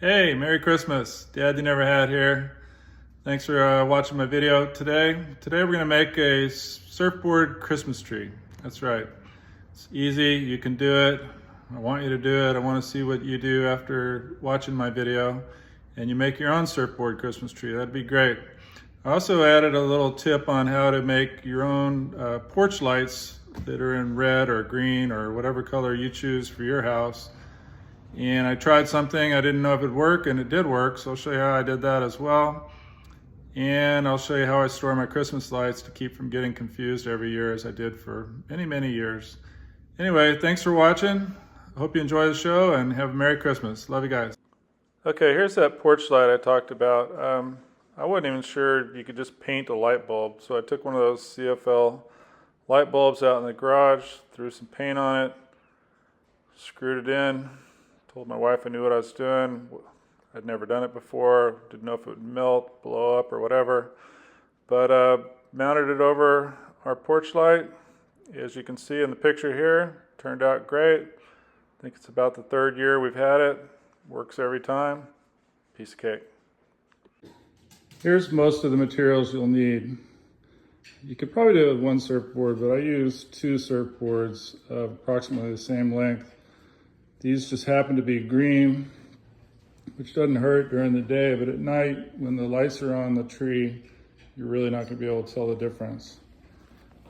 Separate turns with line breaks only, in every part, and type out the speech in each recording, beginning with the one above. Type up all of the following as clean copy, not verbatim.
Hey, Merry Christmas. Dad You Never Had here. Thanks for watching my video today. Today we're going to make a surfboard Christmas tree. That's right. It's easy. You can do it. I want you to do it. I want to see what you do after watching my video. And you make your own surfboard Christmas tree. That'd be great. I also added a little tip on how to make your own porch lights that are in red or green or whatever color you choose for your house. And I tried something, I didn't know if it'd work, and it did work, so I'll show you how I did that as well. And I'll show you how I store my Christmas lights to keep from getting confused every year, as I did for many, many years. Anyway, thanks for watching. I hope you enjoy the show, and have a Merry Christmas. Love you guys. Okay, here's that porch light I talked about. I wasn't even sure you could just paint a light bulb, so I took one of those CFL light bulbs out in the garage, threw some paint on it, screwed it in. Told my wife I knew what I was doing. I'd never done it before, didn't know if it would melt, blow up, or whatever. But mounted it over our porch light. As you can see in the picture here, turned out great. I think it's about the third year we've had it. Works every time. Piece of cake. Here's most of the materials you'll need. You could probably do it with one surfboard, but I use two surfboards of approximately the same length. These just happen to be green, which doesn't hurt during the day, but at night when the lights are on the tree, you're really not going to be able to tell the difference.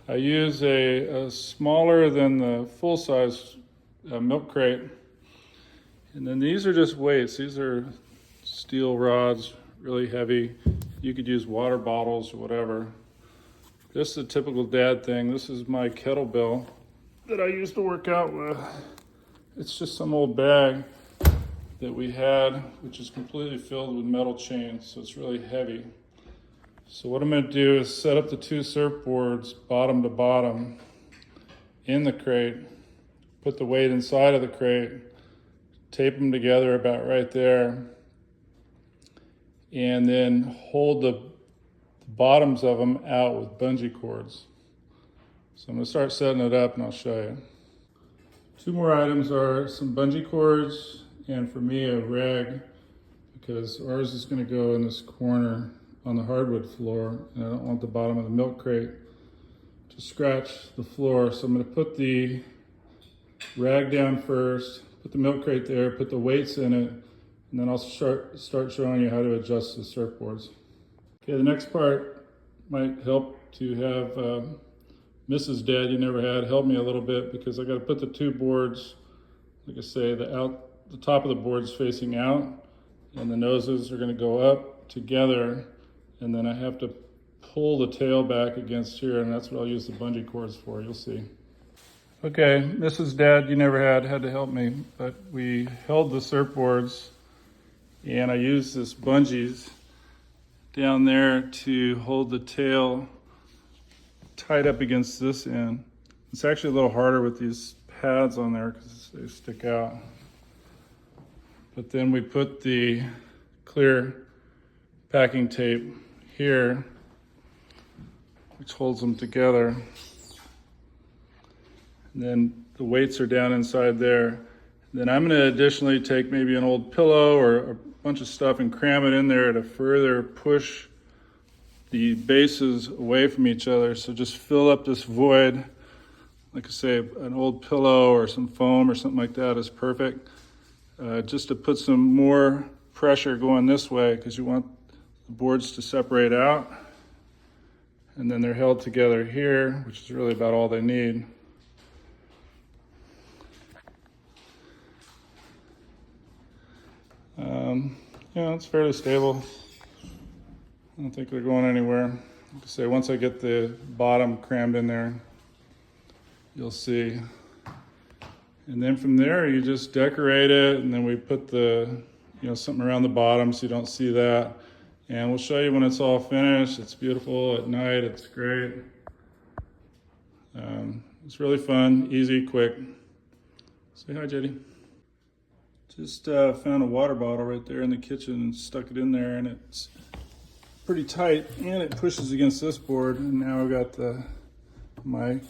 I use a smaller than the full-size milk crate, and then these are just weights. These are steel rods, really heavy. You could use water bottles or whatever. This is a typical dad thing. This is my kettlebell that I used to work out with. It's just some old bag that we had, which is completely filled with metal chains, so it's really heavy. So what I'm going to do is set up the two surfboards bottom to bottom in the crate, put the weight inside of the crate, tape them together about right there, and then hold the bottoms of them out with bungee cords. So I'm going to start setting it up and I'll show you. Two more items are some bungee cords and, for me, a rag, because ours is going to go in this corner on the hardwood floor, and I don't want the bottom of the milk crate to scratch the floor. So I'm going to put the rag down first, put the milk crate there, put the weights in it, and then I'll start showing you how to adjust the surfboards. Okay, the next part might help to have Mrs. Dad You Never Had help me a little bit, because I got to put the two boards, like I say, the top of the board's facing out, and the noses are going to go up together, and then I have to pull the tail back against here, and that's what I'll use the bungee cords for. You'll see. Okay, Mrs. Dad You Never Had to help me, but we held the surfboards, and I used this bungees down there to hold the tail tied up against this end. It's actually a little harder with these pads on there because they stick out. But then we put the clear packing tape here, which holds them together. And then the weights are down inside there. Then I'm going to additionally take maybe an old pillow or a bunch of stuff and cram it in there to further push the bases away from each other. So just fill up this void. Like I say, an old pillow or some foam or something like that is perfect. Just to put some more pressure going this way, because you want the boards to separate out. And then they're held together here, which is really about all they need. Yeah, it's fairly stable. I don't think they're going anywhere. Like I say, once I get the bottom crammed in there, you'll see. And then from there, you just decorate it, and then we put something around the bottom so you don't see that. And we'll show you when it's all finished. It's beautiful at night. It's great. It's really fun, easy, quick. Say hi, Jetty. Just found a water bottle right there in the kitchen and stuck it in there, and it's pretty tight, and it pushes against this board. And now I've got my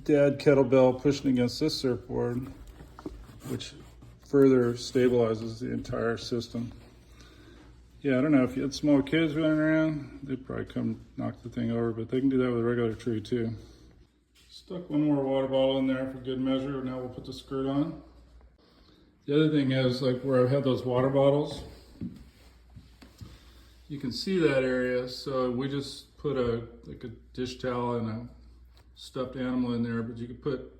dad kettlebell pushing against this surfboard, which further stabilizes the entire system. Yeah, I don't know, if you had small kids running around, they'd probably come knock the thing over, but they can do that with a regular tree too. Stuck one more water bottle in there for good measure. Now we'll put the skirt on. The other thing is, like where I've had those water bottles, you can see that area, so we just put a dish towel and a stuffed animal in there, but you could put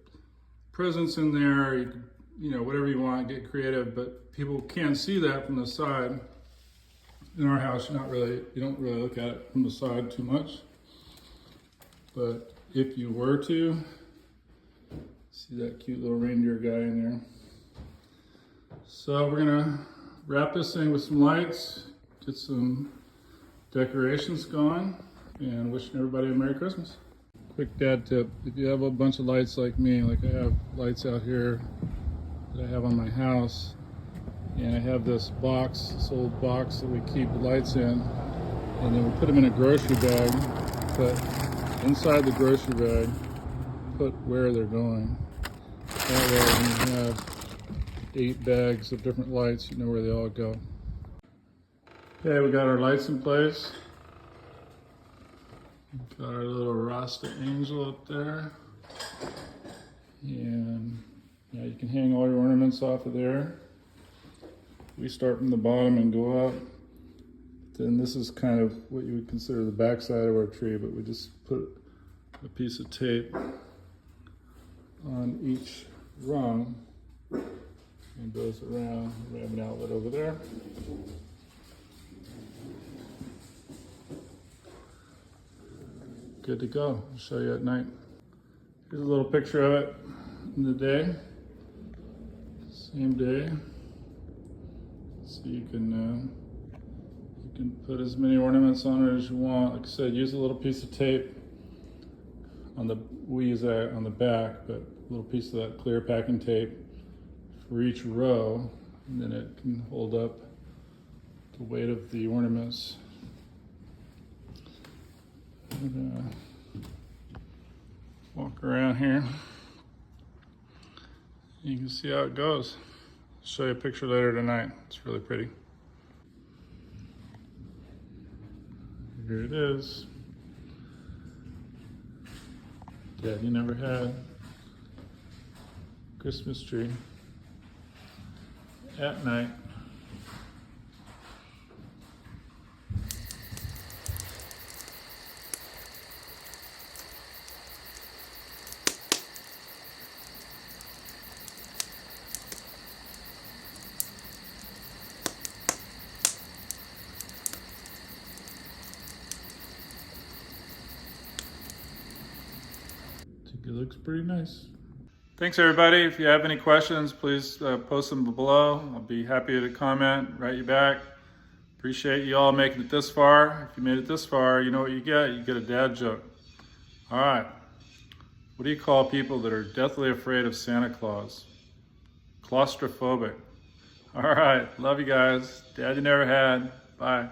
presents in there, you could, whatever you want, get creative, but people can see that from the side. In our house, you don't really look at it from the side too much, but if you were to, see that cute little reindeer guy in there. So we're gonna wrap this thing with some lights, get some decorations going, and wishing everybody a Merry Christmas. Quick dad tip, if you have a bunch of lights like me, like I have lights out here that I have on my house, and I have this old box that we keep the lights in, and then we put them in a grocery bag, but inside the grocery bag, put where they're going. That way when you have 8 bags of different lights, you know where they all go. Okay, we got our lights in place. Got our little Rasta angel up there. And yeah, you can hang all your ornaments off of there. We start from the bottom and go up. Then this is kind of what you would consider the back side of our tree, but we just put a piece of tape on each rung and goes around. We have an outlet over there. Good to go. I'll show you at night. Here's a little picture of it in the day. Same day. So you can put as many ornaments on it as you want. Like I said, use a little piece of tape we use that on the back, but a little piece of that clear packing tape for each row, and then it can hold up the weight of the ornaments. And, walk around here. You can see how it goes. I'll show you a picture later tonight. It's really pretty. Here it is. Dad, you never had Christmas tree at night. It looks pretty nice. Thanks everybody. If you have any questions, please post them below. I'll be happy to comment, write you back. Appreciate you all making it this far. If you made it this far, you know what you get. You get a dad joke. All right. What do you call people that are deathly afraid of Santa Claus? Claustrophobic. All right. Love you guys. Dad you never had. Bye.